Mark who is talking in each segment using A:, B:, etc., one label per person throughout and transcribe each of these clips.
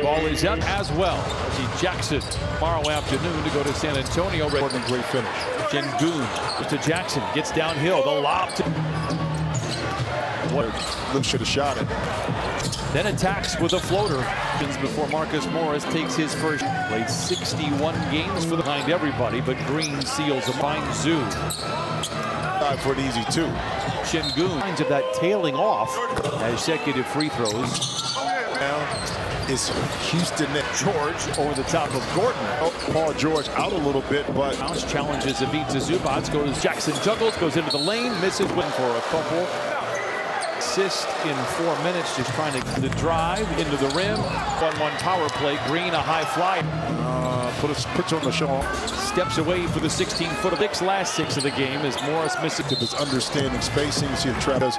A: Ball is up as well. See Jackson tomorrow afternoon to go to San Antonio.
B: Great finish.
A: Şengün to Jackson, gets downhill. The lob to
B: Lim should have shot it.
A: then attacks with a floater. Before Marcus Morris takes his first. Played 61 games for behind everybody, but Green seals a fine Zoo.
B: For an easy two.
A: Şengün finds of that tailing off as consecutive free throws.
B: Now is Houston.
A: George over the top of Gordon.
B: Oh, Paul George out a little bit, but
A: Bounce challenges Ivica Zubac. Goes Jackson, juggles, goes into the lane, misses, win for a couple. Assist in 4 minutes, just trying to the drive into the rim. 1-1 power play. Green, a high fly.
B: puts on the show.
A: Steps away for the 16-foot. Last 6 of the game as Morris misses.
B: His understanding spacing. See Travis.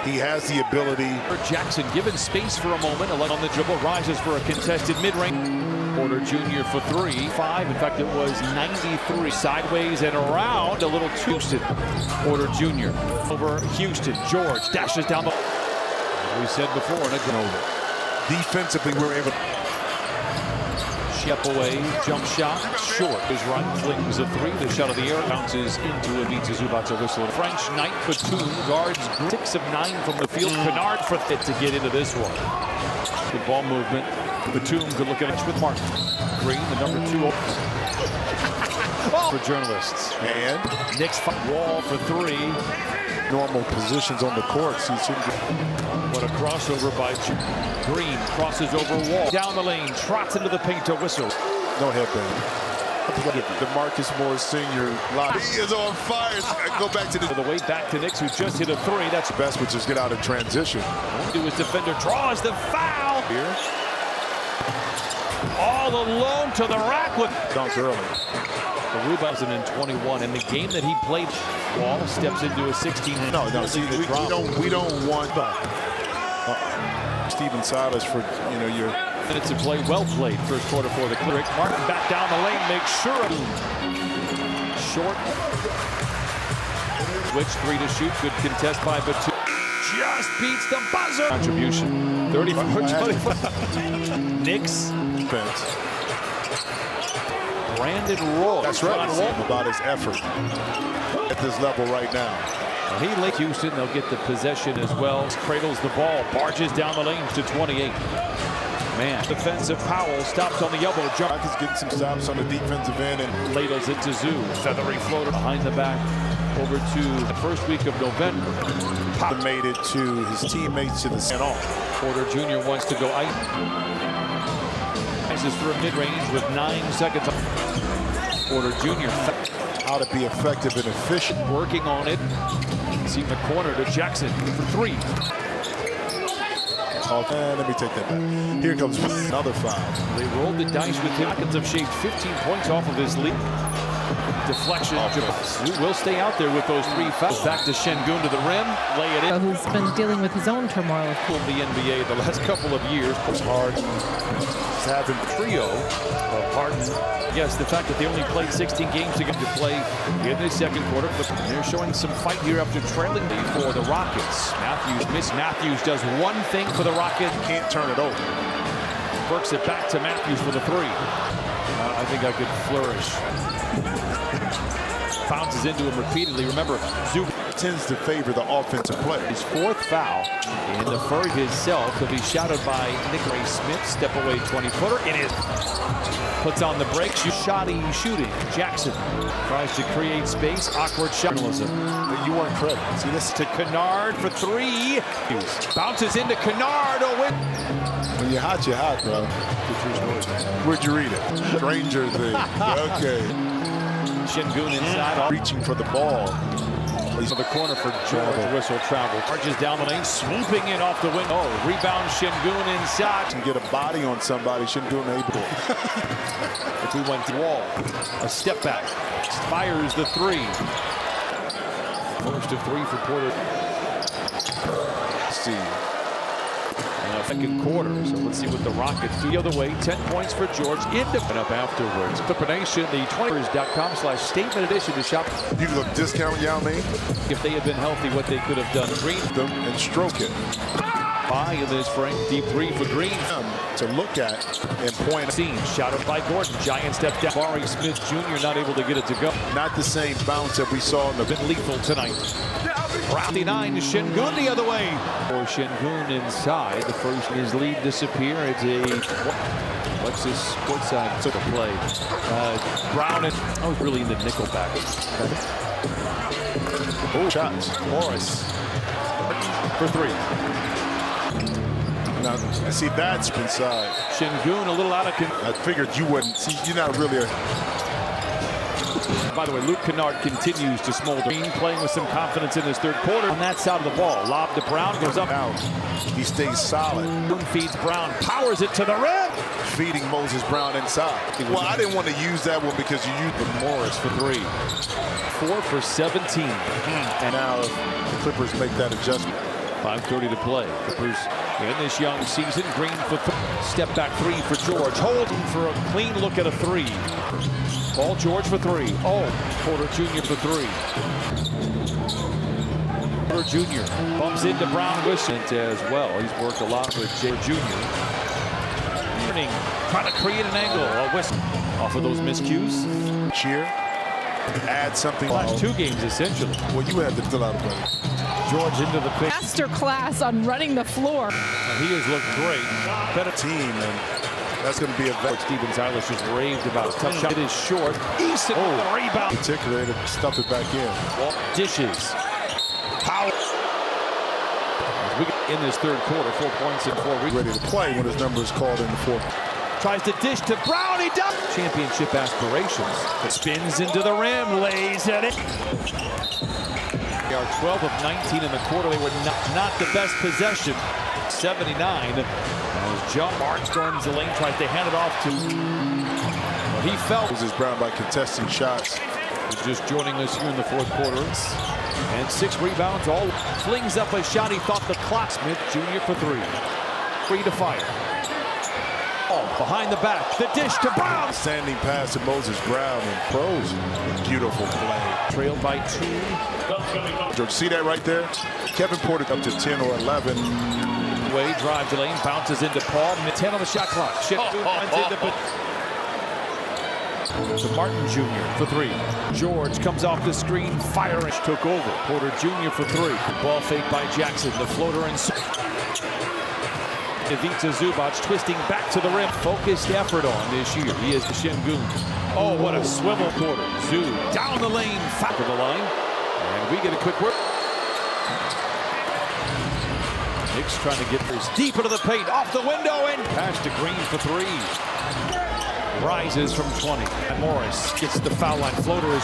B: He has the ability.
A: Jackson given space for a moment. On the dribble, rises for a contested mid-range. Porter Jr. for 3-5. In fact, it was 93. Sideways and around. A little Houston. Porter Jr. over Houston. George dashes down the. We said before,
B: Defensively, we're able.
A: Shep away, jump shot, short. His run flings a 3. The shot of the air bounces into Ivica Zubac, a whistle. French Knight, Batum guards 6 of 9 from the field. Kennard for it to get into this one. Good ball movement. Batum could look at it with Martin. Green, the number 2 for journalists.
B: And
A: Knicks wall for 3.
B: Normal positions on the court.
A: What a crossover by Green. Crosses over Wall. Down the lane. Trots into the paint to whistle.
B: No headband. DeMarcus Morris Sr. He is on fire. Go back to
A: the way back to Knicks, who just hit a 3. That's
B: best, which is get out of transition.
A: To his defender, draws the foul.
B: Here.
A: All alone to the rack with
B: Dunks early.
A: The rebounds in 21. In the game that he played, Wall steps into a 16.
B: No. See, we don't want Stephen Silas for your
A: minutes of play. Well played. First quarter for the Cleric. Martin back down the lane, makes sure. Short. Switch 3 to shoot. Good contest by Batum. Just beats the buzzer. Contribution. 34-25. Knicks.
B: Defense.
A: Brandon Roy.
B: That's right. About his effort at this level right now.
A: He late Houston. They'll get the possession as well. Cradles the ball. Barges down the lanes to 28. Man. Defensive Powell stops on the elbow. Jump.
B: Rockets getting some stops on the defensive end and
A: ladles it to Zoo. Feathery floater behind the back. Over to the first week of November.
B: Made it to his teammates to the center.
A: Porter Jr. wants to go ice. Rises for a mid-range with 9 seconds. Porter Jr.
B: How to be effective and efficient.
A: Working on it. See the corner to Jackson for 3.
B: Let me take that back. Here comes another foul.
A: They rolled the dice with him. Rockets have shaved 15 points off of his lead. Deflection. Who will stay out there with those 3 fouls. Back to Şengün to the rim. Lay it in.
C: Who's been dealing with his own turmoil.
A: The NBA the last couple of years.
B: It's hard.
A: Having trio of Harden. Yes, the fact that they only played 16 games to get to play in the second quarter. They're showing some fight here after trailing for the Rockets. Matthews does one thing for the Rockets.
B: Can't turn it over.
A: Works it back to Matthews for the 3. I think I could flourish. Bounces into him repeatedly. Remember, Zubac
B: tends to favor the offensive play.
A: His 4th foul in the Ferg himself. He'll be shouted by Nick Smith. Step away 20-footer. It is. Puts on the brakes. Shoddy shooting. Jackson tries to create space. Awkward shot.
B: You weren't credited.
A: See this to Kennard for 3. Bounces into Kennard.
B: When you're hot, bro. Where'd you read it? Stranger thing. Okay.
A: Şengün inside.
B: Reaching for the ball.
A: To the corner for George. Whistle travel. Charges down the lane. Swooping in off the wing. Oh, rebound Şengün inside.
B: Can get a body on somebody. Şengün able.
A: If we went to Wall. A step back. Fires the 3. First of 3 for Porter.
B: See.
A: Second quarter, so let's see what the Rockets do. The other way, 10 points for George. Up afterwards. Clipper-Nation, the 20ers.com/statement edition to shop.
B: You look discount Yao Ming.
A: If they had been healthy, what they could have done.
B: Green them and stroke it.
A: By in this frame, deep three for Green.
B: To look at and point.
A: Scene shouted by Gordon. Giant step down. Barry Smith Jr. not able to get it to go.
B: Not the same bounce that we saw in the
A: Been lethal tonight. Round 9, Şengün the other way. For Şengün inside, the first his lead disappear. It's a Alexis courtside took a play. Brown and I was really in the nickel back.
B: oh, shots.
A: Morris for 3.
B: Now, see, that's inside.
A: Şengün a little out of control.
B: I figured you wouldn't. See, you're not really a.
A: By the way, Luke Kennard continues to smolder. Green playing with some confidence in his third quarter. On that side of the ball, lob to Brown, goes up.
B: Out. He stays solid.
A: Feeds Brown, powers it to the rim.
B: Feeding Moses Brown inside. Well, I didn't want to use that one because you used
A: Morris for 3. 4 for 17.
B: And now the Clippers make that adjustment.
A: 5:30 to play. Clippers in this young season. Green for 3. Step back 3 for George. Holding for a clean look at a 3. Paul George for 3. Oh, Porter Jr. for 3. Porter Jr. bumps into Brown Wissant as well. He's worked a lot with Jr. Trying to create an angle. Wissant off of those miscues.
B: Cheer. Add something.
A: Last 2 games essentially.
B: Well, you had to fill out a play.
A: George into the pick.
C: Master class on running the floor.
A: He has looked great.
B: Better team, and that's going to be a vet.
A: Stevens Eilish has raved about a tough shot. It is short. Easton with the rebound.
B: Particularly to stuff it back in.
A: Dishes. Power. We get in this third quarter, 4 points and 4 rebounds.
B: Ready to play when his number is called in the fourth.
A: Tries to dish to Brown. He does. Championship aspirations. It spins into the rim. Lays at it. They are 12 of 19 in the quarter. They were not the best possession. 79. As John Mark storms the lane, tries to hand it off to. Well, he felt.
B: Moses Brown by contesting shots.
A: He's just joining us here in the fourth quarter. And 6 rebounds. All flings up a shot. He thought the clock. Smith Jr. for 3. 3 to fire. Oh, behind the back. The dish to Brown.
B: Standing pass to Moses Brown and pros. Beautiful play.
A: Trailed by 2.
B: George, see that right there? Kevin Porter up to 10 or 11.
A: Way drive to lane, bounces into Paul. 10 on the shot clock. To Martin Jr. for 3. George comes off the screen. Fire took over. Porter Jr. for 3. Ball fake by Jackson. The floater and Ivica Zubac twisting back to the rim. Focused effort on this year. He is the Şengün. Oh, what a swivel quarter. Zoo down the lane, foul to the line. And we get a quick work. Knicks trying to get this deep into the paint. Off the window and pass to Green for 3. Rises from 20. And Morris gets the foul line. Floater is.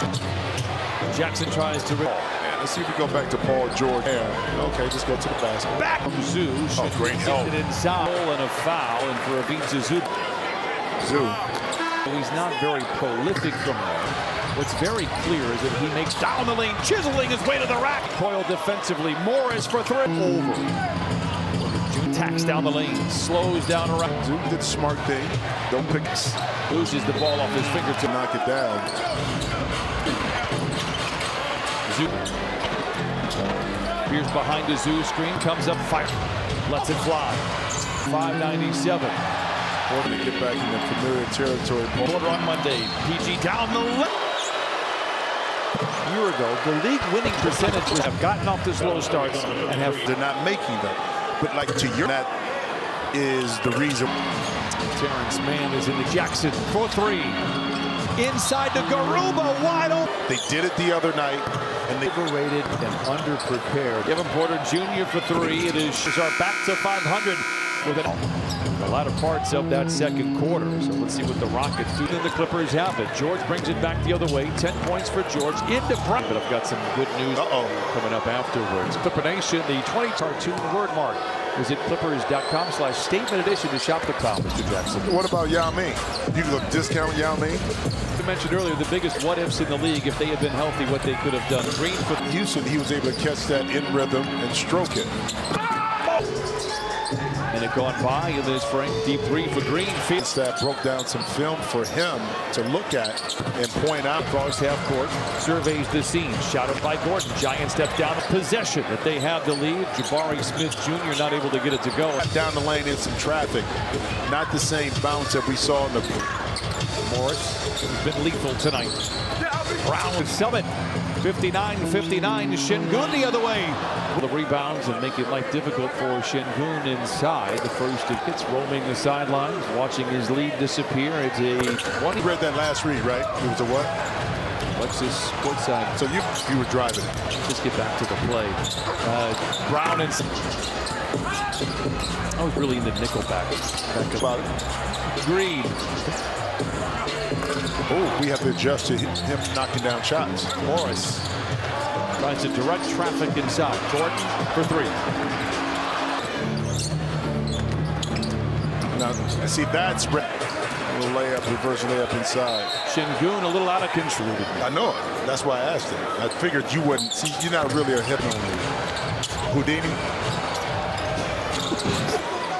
A: Jackson tries to rip.
B: Let's see if we go back to Paul George. Okay, just go to the basket.
A: Back from Zoo.
B: Oh, great help.
A: Inside and a foul, and for Ivica Zubac.
B: Zoo.
A: He's not very prolific from there. What's very clear is that he makes down the lane, chiseling his way to the rack. Coyle defensively. Morris for 3. Over. Tacks down the lane, slows down around.
B: Zoo did the smart thing. Don't pick.
A: Loses the ball off his finger to
B: knock it down.
A: Zoo. Here's behind the Zoo screen, comes up, fire, lets it fly. 597.
B: Order to get back in the familiar territory.
A: Quarter on Monday. PG down the left. A year ago, the league winning percentages have gotten off to slow starts and
B: they're not making them. But like to your, that is the reason.
A: Terrence Mann is into Jackson for 3. Inside to Garuba, wide open.
B: They did it the other night. And they
A: overrated and underprepared. Kevin Porter Jr. for 3. It is our back to 500 with a lot of parts of that second quarter. So let's see what the Rockets do. Then the Clippers have it. George brings it back the other way. 10 points for George into Brown. But I've got some good news coming up afterwards. Clipper Nation, the 20 cartoon word mark. Visit clippers.com/statement edition to shop the file, Mr. Jackson.
B: What about Yao Ming? You can discount Yao Ming?
A: I mentioned earlier the biggest what-ifs in the league if they had been healthy, what they could have done. Green for
B: Houston, he was able to catch that in rhythm and stroke it.
A: And Minute gone by in this frame. Deep three for Green.
B: That broke down some film for him to look at and point out.
A: Across half court, surveys the scene. Shot up by Gordon. Giant step down. Possession that they have the lead. Jabari Smith Jr. not able to get it to go.
B: Down the lane in some traffic. Not the same bounce that we saw in the...
A: Morris has been lethal tonight. Brown with Summit. 59-59. Şengün the other way. The rebounds and making life difficult for Şengün inside. The first hits roaming the sidelines, watching his lead disappear. It's a one.
B: You read that last read, right? It was a what?
A: Lexus courtside.
B: So you were driving it.
A: Just get back to the play. Brown and I was really in the nickel back
B: About it.
A: Green.
B: Oh, we have to adjust to him knocking down shots.
A: Morris tries to direct traffic inside. Gordon for three.
B: Now, see, that's a little layup, reverse layup inside.
A: Şengün a little out of control.
B: I know it. That's why I asked him. I figured you wouldn't. See, you're not really a hip Houdini.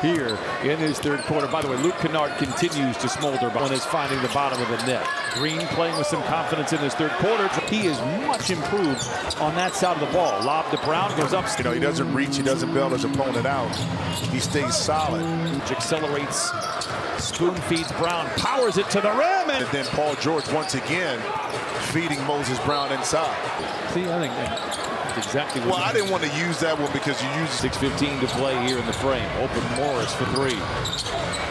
A: Here in his third quarter. By the way, Luke Kennard continues to smolder, but is finding the bottom of the net. Green playing with some confidence in his third quarter. He is much improved on that side of the ball. Lob to Brown, goes up.
B: You know, he doesn't reach, he doesn't bail his opponent out. He stays solid.
A: Accelerates, spoon feeds Brown, powers it to the rim.
B: And then Paul George once again feeding Moses Brown inside.
A: See, I think that's exactly what.
B: Well, I didn't want to use that one because you used
A: 6:15 to play here in the frame. Open Morris for three.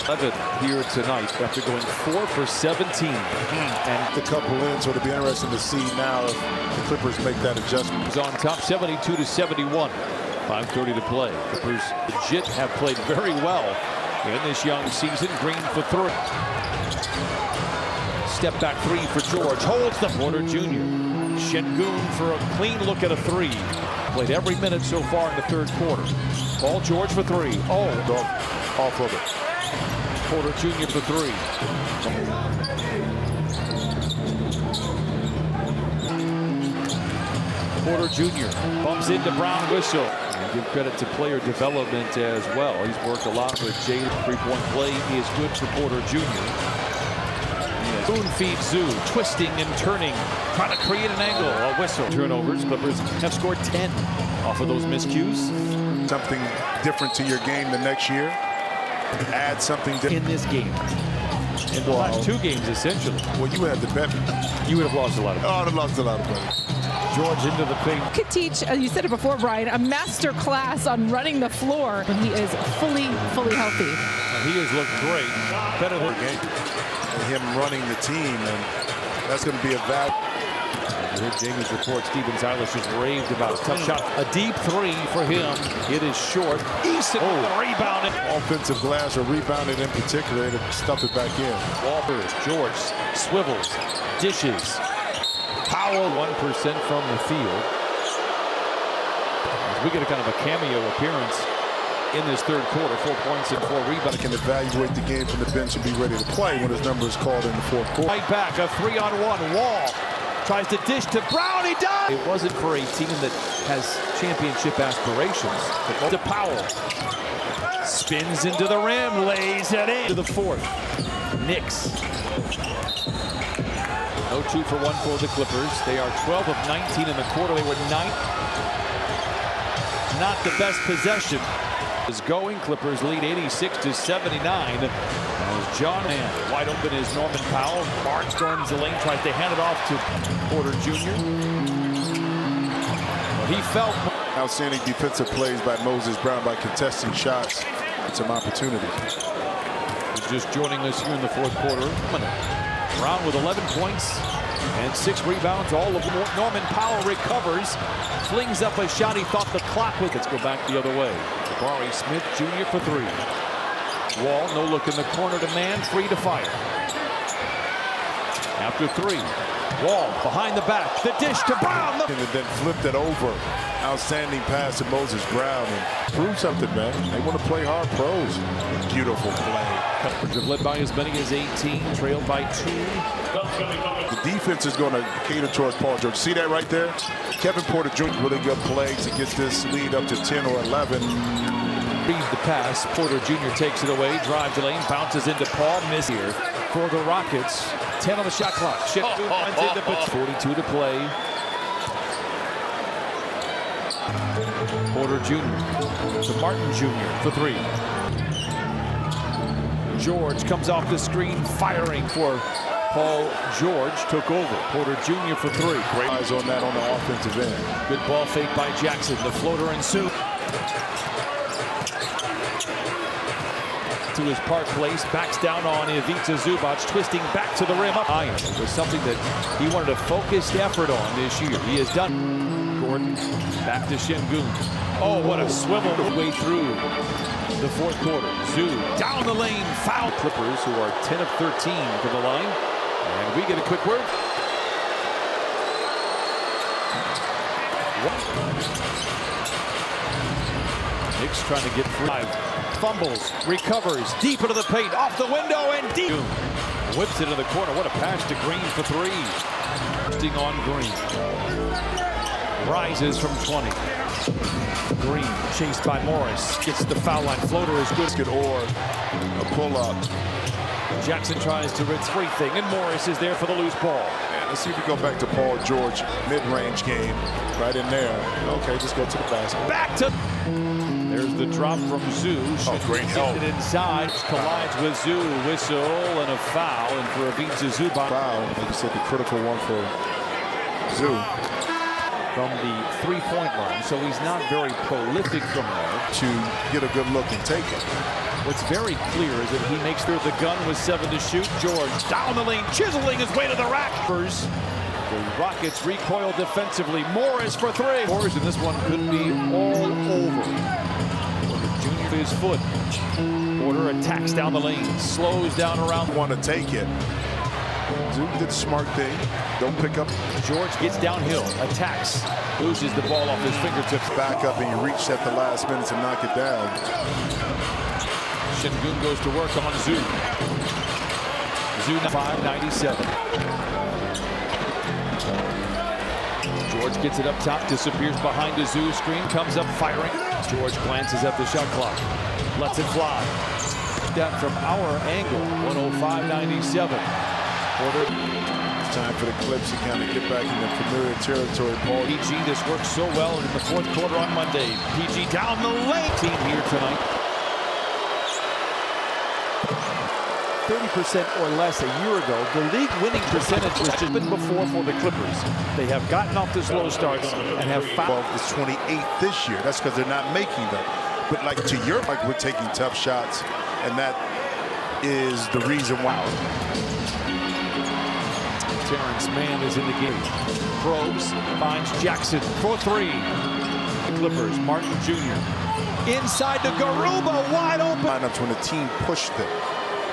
A: 11 here tonight after going 4 for 17.
B: And the couple in, so it'll be interesting to see now if the Clippers make that adjustment.
A: He's on top 72-71. 5:30 to play. Clippers legit have played very well in this young season. Green for three. Step back three for George. Holds the Porter Jr. Şengün for a clean look at a three. Played every minute so far in the third quarter. Paul George for three. Oh,
B: off of it.
A: Porter Jr. for three. Porter Jr. bumps into Brown whistle. And give credit to player development as well. He's worked a lot for Jay. Three-point play is good for Porter Jr. Spoon feeds Zoo, twisting and turning, trying to create an angle. A whistle. Turnovers. Clippers have scored 10 off of those miscues.
B: Something different to your game the next year. Add something
A: in this game. In the last two games, essentially.
B: Well, you would have to bet.
A: You would have lost a lot of money.
B: Oh, I'd have lost a lot of money.
A: George into the paint.
C: Could teach, you said it before, Brian, a master class on running the floor when he is fully healthy.
A: He has looked great. Better than
B: game. And him running the team, and that's going to be a value.
A: You heard Jamie's report. Steven Silas just raved about a tough shot. A deep three for him. It is short. Easton rebounded.
B: Offensive glass or rebounded in particular to stuff it back in.
A: Walters, George, swivels, dishes. Powell 1% from the field. We get a kind of a cameo appearance in this third quarter. 4 points and 4 rebounds.
B: Can evaluate the game from the bench and be ready to play when his number is called in the fourth quarter.
A: Right back, a 3-on-1. Wall tries to dish to Brown. He does. It wasn't for a team that has championship aspirations. But to Powell. Spins into the rim, lays it in. To the fourth. Knicks. No 2 for 1 for the Clippers. They are 12 of 19 in the quarter. They were 9th. Not the best possession. Is going. Clippers lead 86-79. As John Mann wide open is Norman Powell. Barnes storms the lane, tries to hand it off to Porter Jr. Well, he felt
B: outstanding defensive plays by Moses Brown by contesting shots. Some opportunity.
A: He's just joining us here in the fourth quarter. Brown with 11 points and 6 rebounds. All of Norman Powell recovers. Flings up a shot. He thought the clock would. Let's go back the other way. Jabari Smith Jr. for 3. Wall, no look in the corner to man. 3 to fire. After 3. Wall behind the back. The dish to Brown.
B: And then flipped it over. Outstanding pass to Moses Brown. And prove something, man. They want to play hard pros. Beautiful play.
A: Clippers have led by as many as 18. Trailed by 2.
B: The defense is going to cater towards Paul George. See that right there? Kevin Porter Jr. really good play to get this lead up to 10 or 11.
A: Reads the pass. Porter Jr. takes it away. Drives the lane. Bounces into Paul. Miss here for the Rockets. 10 on the shot clock. Sengun runs into 42 to play. Porter Jr. to Martin Jr. for 3. George comes off the screen, firing for Paul George. Took over. Porter Jr. for 3.
B: Great eyes on that on the offensive end.
A: Good ball fake by Jackson. The floater ensues. To his park place, backs down on Ivica Zubac, twisting back to the rim. Iron. It was something that he wanted a focused effort on this year. He has done. Gordon back to Sengun. Oh, what a swivel way through the fourth quarter. Zoo down the lane, foul. Clippers, who are 10 of 13 for the line. And we get a quick word. Knicks trying to get through. Fumbles, recovers, deep into the paint, off the window, and deep. Whips it in the corner. What a pass to Green for 3. Sting on Green. Rises from 20. Green chased by Morris. Gets the foul line. Floater is good.
B: Or a pull-up.
A: Jackson tries to rinse everything, and Morris is there for the loose ball.
B: Yeah, let's see if we go back to Paul George mid-range game. Right in there. Okay, just go to the basket.
A: Back to... There's the drop from Zoo.
B: Great help.
A: It inside. Collides with Zoo. Whistle and a foul. And for Ivica Zubac.
B: Foul. Like you said, the critical one for Zoo.
A: From the three-point line. So he's not very prolific from there.
B: To get a good look and take it.
A: What's very clear is that he makes through the gun with 7 to shoot. George down the lane, chiseling his way to the rack. The Rockets recoil defensively. Morris for 3. Morris, and this one could be all over. Junior his foot. Porter attacks down the lane, slows down around.
B: Want to take it. Zoo did the smart thing. Don't pick up.
A: George gets downhill, attacks, loses the ball off his fingertips.
B: Back up and you reach at the last minute to knock it down.
A: Sengun goes to work on Zoo. Zoo 597. George gets it up top, disappears behind the Zoo screen, comes up firing. George glances at the shot clock, lets it fly. That from our angle, 105.97. Porter.
B: It's time for the Clips to kind of get back in the familiar territory. Paul
A: PG, this worked so well in the fourth quarter on Monday. PG down the lane. Team here tonight. 30% or less a year ago. The league winning percentage was just been before for the Clippers. They have gotten off the slow starts and have found.
B: Well, it's 28th this year. That's because they're not making them. But like to your, like we're taking tough shots, and that is the reason why.
A: Terrence Mann is in the game. Probes, finds Jackson for 3. The Clippers, Martin Jr. Inside to Garuba, wide open.
B: Lineups when the team pushed them.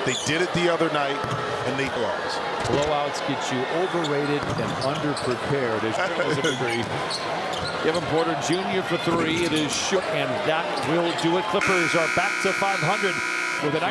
B: They did it the other night, and they lost.
A: Blowouts get you overrated and underprepared. As agree. Kevin Porter Jr. for 3. It is short, and that will do it. Clippers are back to 500 with a nice